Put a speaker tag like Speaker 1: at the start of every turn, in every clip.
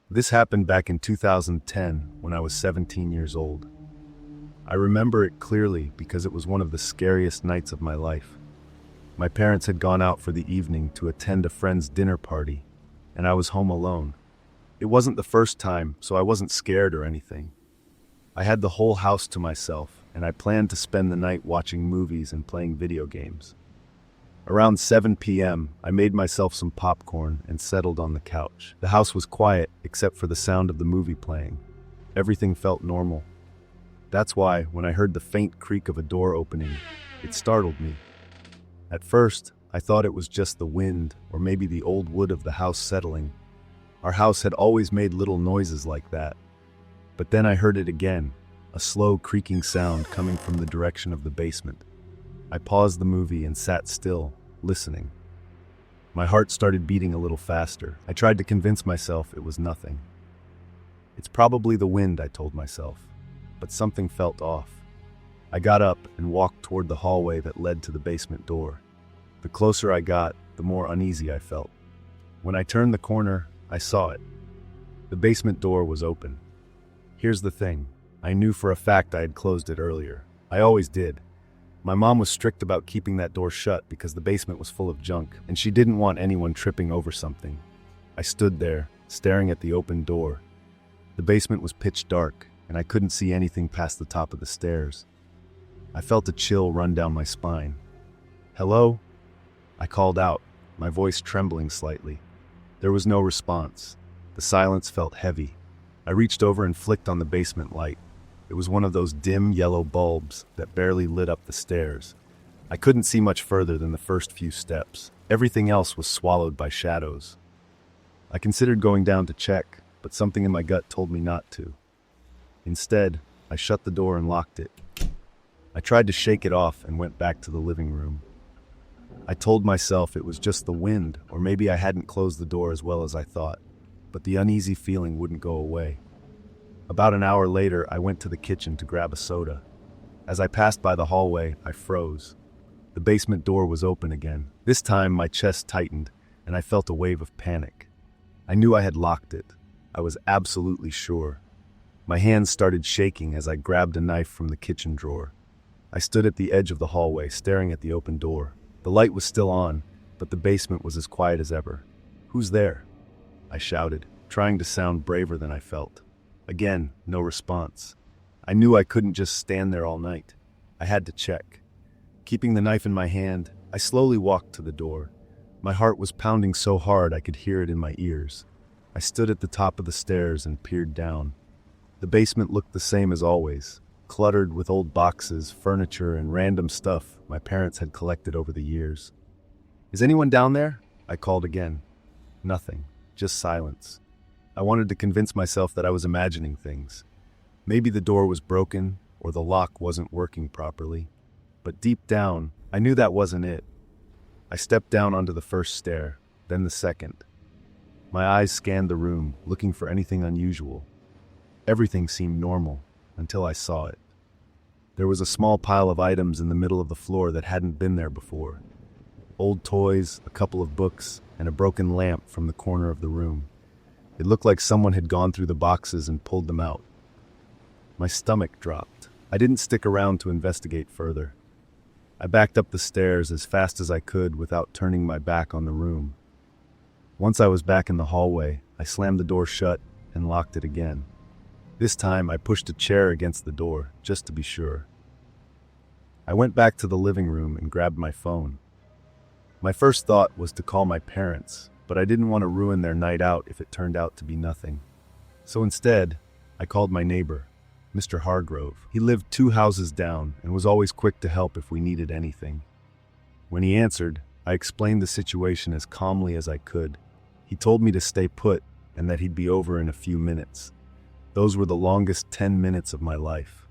Speaker 1: This happened back in 2010 when I was 17 years old. I remember it clearly because it was one of the scariest nights of my life. My parents had gone out for the evening to attend a friend's dinner party, and I was home alone. It wasn't the first time, so I wasn't scared or anything. I had the whole house to myself, and I planned to spend the night watching movies and playing video games. Around 7 p.m., I made myself some popcorn and settled on the couch. The house was quiet except for the sound of the movie playing. Everything felt normal. That's why, when I heard the faint creak of a door opening, it startled me. At first, I thought it was just the wind or maybe the old wood of the house settling. Our house had always made little noises like that. But then I heard it again, a slow creaking sound coming from the direction of the basement. I paused the movie and sat still, listening. My heart started beating a little faster. I tried to convince myself it was nothing. It's probably the wind, I told myself, but something felt off. I got up and walked toward the hallway that led to the basement door. The closer I got, the more uneasy I felt. When I turned the corner, I saw it. The basement door was open. Here's the thing. I knew for a fact I had closed it earlier. I always did. My mom was strict about keeping that door shut because the basement was full of junk, and she didn't want anyone tripping over something. I stood there, staring at the open door. The basement was pitch dark, and I couldn't see anything past the top of the stairs. I felt a chill run down my spine. "Hello?" I called out, my voice trembling slightly. There was no response. The silence felt heavy. I reached over and flicked on the basement light. It was one of those dim yellow bulbs that barely lit up the stairs. I couldn't see much further than the first few steps. Everything else was swallowed by shadows. I considered going down to check, but something in my gut told me not to. Instead, I shut the door and locked it. I tried to shake it off and went back to the living room. I told myself it was just the wind, or maybe I hadn't closed the door as well as I thought, but the uneasy feeling wouldn't go away. About an hour later, I went to the kitchen to grab a soda. As I passed by the hallway, I froze. The basement door was open again. This time, my chest tightened, and I felt a wave of panic. I knew I had locked it. I was absolutely sure. My hands started shaking as I grabbed a knife from the kitchen drawer. I stood at the edge of the hallway, staring at the open door. The light was still on, but the basement was as quiet as ever. "Who's there?" I shouted, trying to sound braver than I felt. Again, no response. I knew I couldn't just stand there all night. I had to check. Keeping the knife in my hand, I slowly walked to the door. My heart was pounding so hard I could hear it in my ears. I stood at the top of the stairs and peered down. The basement looked the same as always, cluttered with old boxes, furniture, and random stuff my parents had collected over the years. "Is anyone down there?" I called again. Nothing, just silence. I wanted to convince myself that I was imagining things. Maybe the door was broken, or the lock wasn't working properly. But deep down, I knew that wasn't it. I stepped down onto the first stair, then the second. My eyes scanned the room, looking for anything unusual. Everything seemed normal, until I saw it. There was a small pile of items in the middle of the floor that hadn't been there before. Old toys, a couple of books, and a broken lamp from the corner of the room. It looked like someone had gone through the boxes and pulled them out. My stomach dropped. I didn't stick around to investigate further. I backed up the stairs as fast as I could without turning my back on the room. Once I was back in the hallway, I slammed the door shut and locked it again. This time, I pushed a chair against the door, just to be sure. I went back to the living room and grabbed my phone. My first thought was to call my parents, but I didn't want to ruin their night out if it turned out to be nothing. So instead, I called my neighbor, Mr. Hargrove. He lived 2 houses down and was always quick to help if we needed anything. When he answered, I explained the situation as calmly as I could. He told me to stay put and that he'd be over in a few minutes. Those were the longest 10 minutes of my life.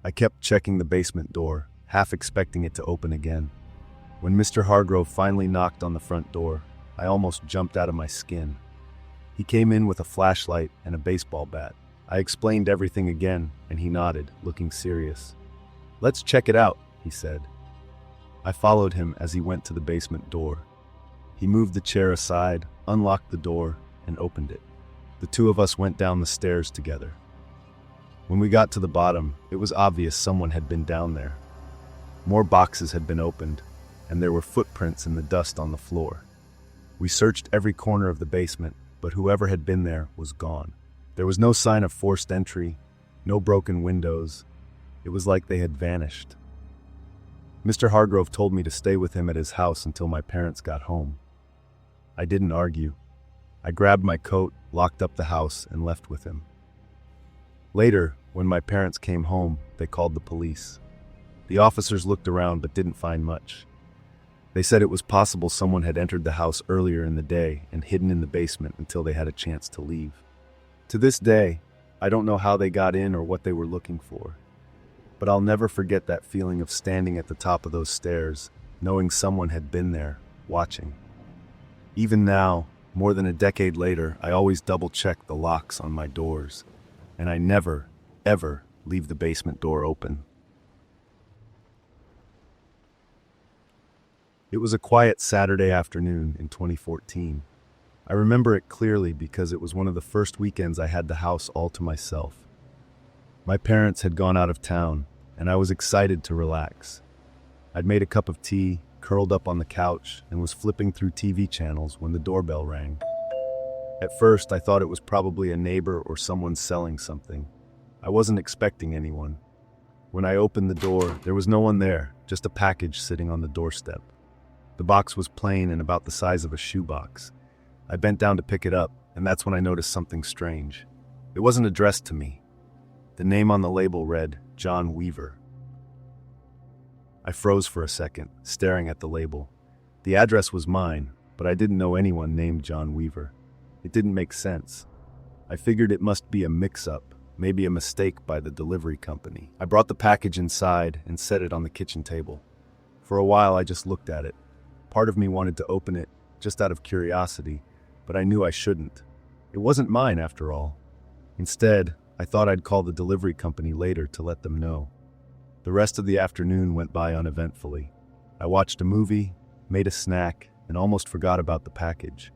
Speaker 1: I kept checking the basement door, half expecting it to open again. When Mr. Hargrove finally knocked on the front door, I almost jumped out of my skin. He came in with a flashlight and a baseball bat. I explained everything again, and he nodded, looking serious. "Let's check it out," he said. I followed him as he went to the basement door. He moved the chair aside, unlocked the door, and opened it. The two of us went down the stairs together. When we got to the bottom, it was obvious someone had been down there. More boxes had been opened, and there were footprints in the dust on the floor. We searched every corner of the basement, but whoever had been there was gone. There was no sign of forced entry, no broken windows. It was like they had vanished. Mr. Hargrove told me to stay with him at his house until my parents got home. I didn't argue. I grabbed my coat, locked up the house, and left with him. Later, when my parents came home, they called the police. The officers looked around but didn't find much. They said it was possible someone had entered the house earlier in the day and hidden in the basement until they had a chance to leave. To this day, I don't know how they got in or what they were looking for. But I'll never forget that feeling of standing at the top of those stairs, knowing someone had been there, watching. Even now, more than a decade later, I always double-check the locks on my doors, and I never, ever leave the basement door open. It was a quiet Saturday afternoon in 2014. I remember it clearly because it was one of the first weekends I had the house all to myself. My parents had gone out of town, and I was excited to relax. I'd made a cup of tea, curled up on the couch, and was flipping through TV channels when the doorbell rang. At first, I thought it was probably a neighbor or someone selling something. I wasn't expecting anyone. When I opened the door, there was no one there, just a package sitting on the doorstep. The box was plain and about the size of a shoebox. I bent down to pick it up, and that's when I noticed something strange. It wasn't addressed to me. The name on the label read, John Weaver. I froze for a second, staring at the label. The address was mine, but I didn't know anyone named John Weaver. It didn't make sense. I figured it must be a mix-up, maybe a mistake by the delivery company. I brought the package inside and set it on the kitchen table. For a while, I just looked at it. Part of me wanted to open it, just out of curiosity, but I knew I shouldn't. It wasn't mine, after all. Instead, I thought I'd call the delivery company later to let them know. The rest of the afternoon went by uneventfully. I watched a movie, made a snack, and almost forgot about the package.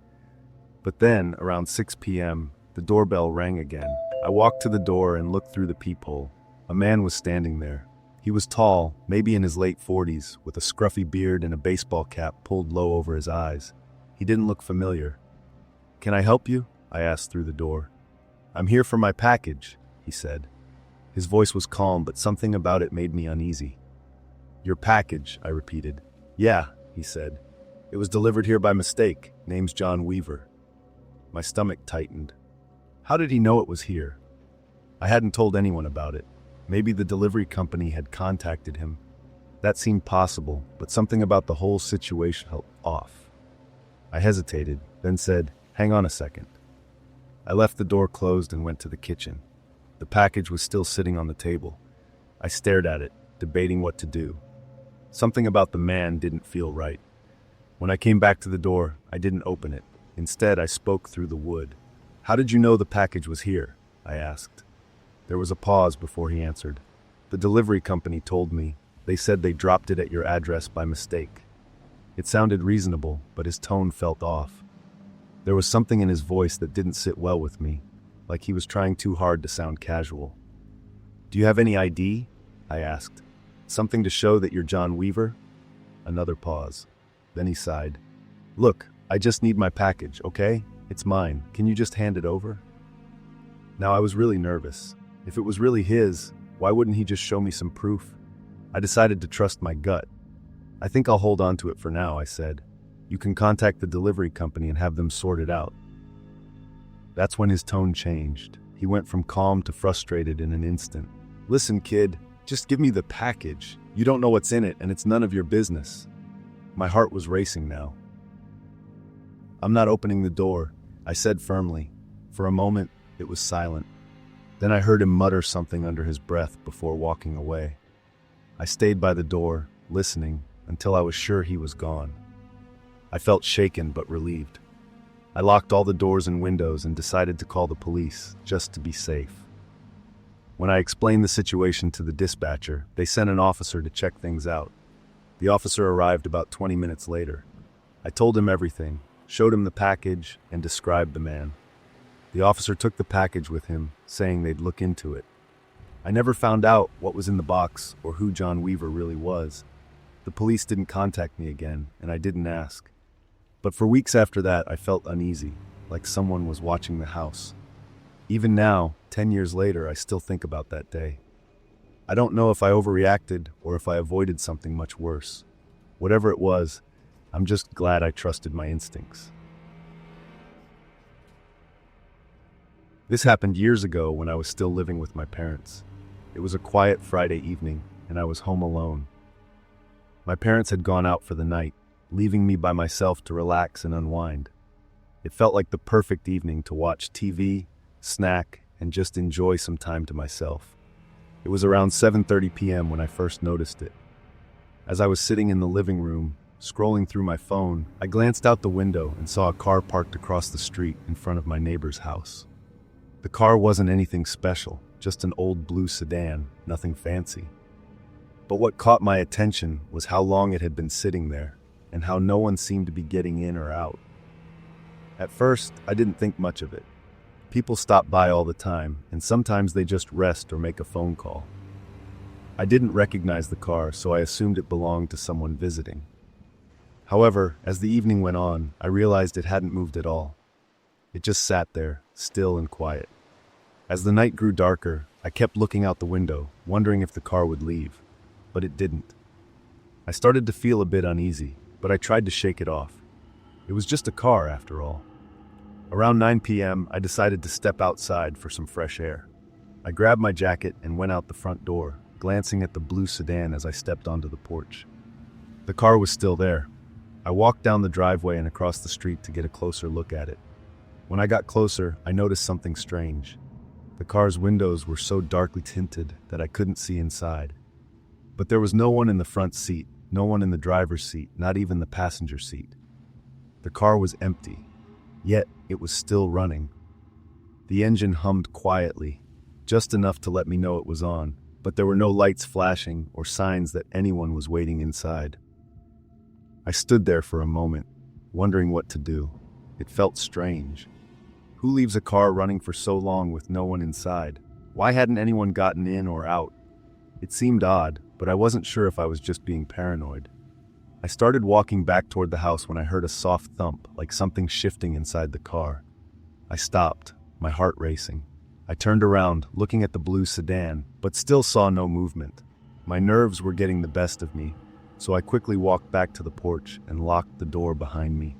Speaker 1: But then, around 6 p.m., the doorbell rang again. I walked to the door and looked through the peephole. A man was standing there. He was tall, maybe in his late 40s, with a scruffy beard and a baseball cap pulled low over his eyes. He didn't look familiar. "Can I help you?" I asked through the door. "I'm here for my package," he said. His voice was calm, but something about it made me uneasy. "Your package," I repeated. "Yeah," he said. "It was delivered here by mistake. Name's John Weaver." My stomach tightened. How did he know it was here? I hadn't told anyone about it. Maybe the delivery company had contacted him. That seemed possible, but something about the whole situation felt off. I hesitated, then said, "Hang on a second." I left the door closed and went to the kitchen. The package was still sitting on the table. I stared at it, debating what to do. Something about the man didn't feel right. When I came back to the door, I didn't open it. Instead, I spoke through the wood. "How did you know the package was here?" I asked. There was a pause before he answered. "The delivery company told me. They said they dropped it at your address by mistake." It sounded reasonable, but his tone felt off. There was something in his voice that didn't sit well with me, like he was trying too hard to sound casual. "Do you have any ID?" I asked. "Something to show that you're John Weaver?" Another pause. Then he sighed. "Look, I just need my package, okay? It's mine. Can you just hand it over?" Now I was really nervous. If it was really his, why wouldn't he just show me some proof? I decided to trust my gut. "I think I'll hold on to it for now," I said. "You can contact the delivery company and have them sort it out." That's when his tone changed. He went from calm to frustrated in an instant. "Listen, kid, just give me the package. You don't know what's in it, and it's none of your business." My heart was racing now. "I'm not opening the door," I said firmly. For a moment, it was silent. Then I heard him mutter something under his breath before walking away. I stayed by the door, listening, until I was sure he was gone. I felt shaken but relieved. I locked all the doors and windows and decided to call the police, just to be safe. When I explained the situation to the dispatcher, they sent an officer to check things out. The officer arrived about 20 minutes later. I told him everything, showed him the package, and described the man. The officer took the package with him, saying they'd look into it. I never found out what was in the box or who John Weaver really was. The police didn't contact me again, and I didn't ask. But for weeks after that, I felt uneasy, like someone was watching the house. Even now, 10 years later, I still think about that day. I don't know if I overreacted or if I avoided something much worse. Whatever it was, I'm just glad I trusted my instincts. This happened years ago when I was still living with my parents. It was a quiet Friday evening, and I was home alone. My parents had gone out for the night, leaving me by myself to relax and unwind. It felt like the perfect evening to watch TV, snack, and just enjoy some time to myself. It was around 7:30 p.m. when I first noticed it. As I was sitting in the living room, scrolling through my phone, I glanced out the window and saw a car parked across the street in front of my neighbor's house. The car wasn't anything special, just an old blue sedan, nothing fancy. But what caught my attention was how long it had been sitting there, and how no one seemed to be getting in or out. At first, I didn't think much of it. People stop by all the time, and sometimes they just rest or make a phone call. I didn't recognize the car, so I assumed it belonged to someone visiting. However, as the evening went on, I realized it hadn't moved at all. It just sat there, still and quiet. As the night grew darker, I kept looking out the window, wondering if the car would leave, but it didn't. I started to feel a bit uneasy, but I tried to shake it off. It was just a car, after all. Around 9 p.m., I decided to step outside for some fresh air. I grabbed my jacket and went out the front door, glancing at the blue sedan as I stepped onto the porch. The car was still there. I walked down the driveway and across the street to get a closer look at it. When I got closer, I noticed something strange. The car's windows were so darkly tinted that I couldn't see inside. But there was no one in the front seat, no one in the driver's seat, not even the passenger seat. The car was empty. Yet, it was still running. The engine hummed quietly, just enough to let me know it was on, but there were no lights flashing or signs that anyone was waiting inside. I stood there for a moment, wondering what to do. It felt strange. Who leaves a car running for so long with no one inside? Why hadn't anyone gotten in or out? It seemed odd, but I wasn't sure if I was just being paranoid. I started walking back toward the house when I heard a soft thump, like something shifting inside the car. I stopped, my heart racing. I turned around, looking at the blue sedan, but still saw no movement. My nerves were getting the best of me, so I quickly walked back to the porch and locked the door behind me.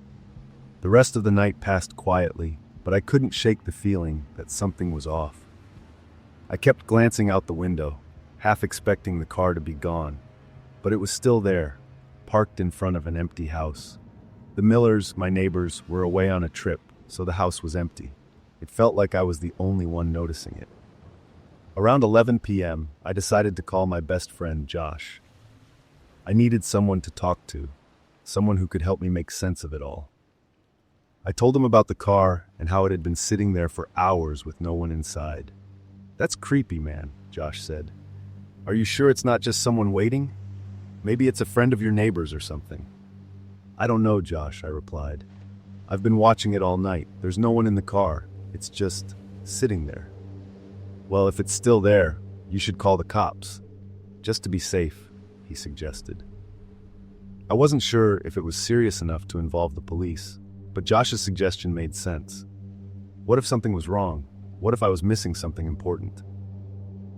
Speaker 1: The rest of the night passed quietly, but I couldn't shake the feeling that something was off. I kept glancing out the window, half expecting the car to be gone, but it was still there, parked in front of an empty house. The Millers, my neighbors, were away on a trip, so the house was empty. It felt like I was the only one noticing it. Around 11 p.m., I decided to call my best friend, Josh. I needed someone to talk to, someone who could help me make sense of it all. I told him about the car and how it had been sitting there for hours with no one inside. "That's creepy, man," Josh said. "Are you sure it's not just someone waiting? Maybe it's a friend of your neighbor's or something." "I don't know, Josh," I replied. "I've been watching it all night. There's no one in the car. It's just sitting there." "Well, if it's still there, you should call the cops. Just to be safe," he suggested. I wasn't sure if it was serious enough to involve the police, but Josh's suggestion made sense. What if something was wrong? What if I was missing something important?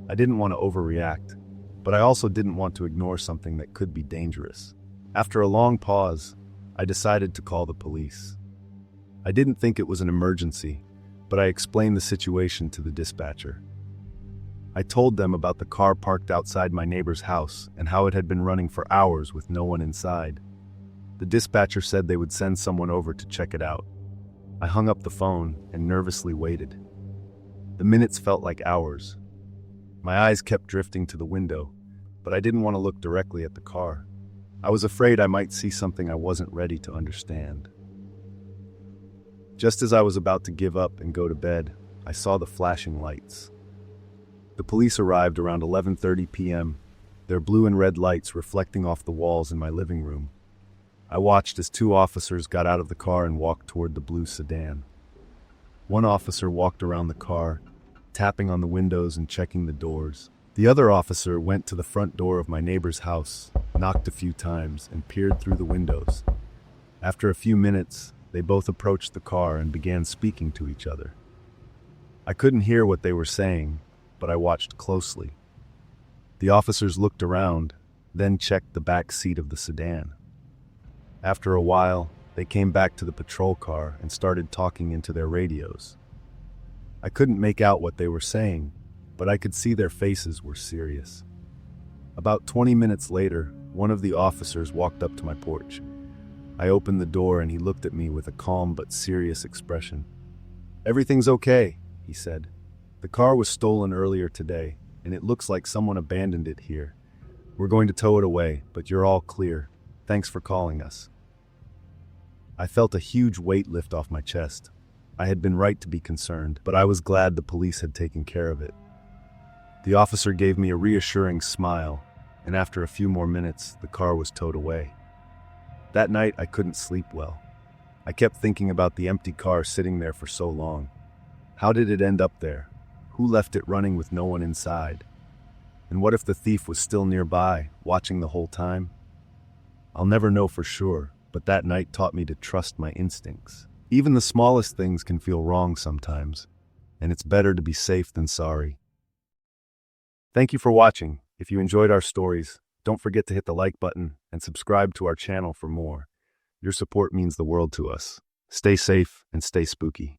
Speaker 1: I didn't want to overreact, but I also didn't want to ignore something that could be dangerous. After a long pause, I decided to call the police. I didn't think it was an emergency, but I explained the situation to the dispatcher. I told them about the car parked outside my neighbor's house and how it had been running for hours with no one inside. The dispatcher said they would send someone over to check it out. I hung up the phone and nervously waited. The minutes felt like hours. My eyes kept drifting to the window, but I didn't want to look directly at the car. I was afraid I might see something I wasn't ready to understand. Just as I was about to give up and go to bed, I saw the flashing lights. The police arrived around 11:30 p.m., their blue and red lights reflecting off the walls in my living room. I watched as two officers got out of the car and walked toward the blue sedan. One officer walked around the car, tapping on the windows and checking the doors. The other officer went to the front door of my neighbor's house, knocked a few times, and peered through the windows. After a few minutes, they both approached the car and began speaking to each other. I couldn't hear what they were saying, but I watched closely. The officers looked around, then checked the back seat of the sedan. After a while, they came back to the patrol car and started talking into their radios. I couldn't make out what they were saying, but I could see their faces were serious. About 20 minutes later, one of the officers walked up to my porch. I opened the door and he looked at me with a calm but serious expression. "Everything's okay," he said. "The car was stolen earlier today, and it looks like someone abandoned it here. We're going to tow it away, but you're all clear. Thanks for calling us." I felt a huge weight lift off my chest. I had been right to be concerned, but I was glad the police had taken care of it. The officer gave me a reassuring smile, and after a few more minutes, the car was towed away. That night, I couldn't sleep well. I kept thinking about the empty car sitting there for so long. How did it end up there? Who left it running with no one inside? And what if the thief was still nearby, watching the whole time? I'll never know for sure, but that night taught me to trust my instincts. Even the smallest things can feel wrong sometimes, and it's better to be safe than sorry. Thank you for watching. If you enjoyed our stories, don't forget to hit the like button and subscribe to our channel for more. Your support means the world to us. Stay safe and stay spooky.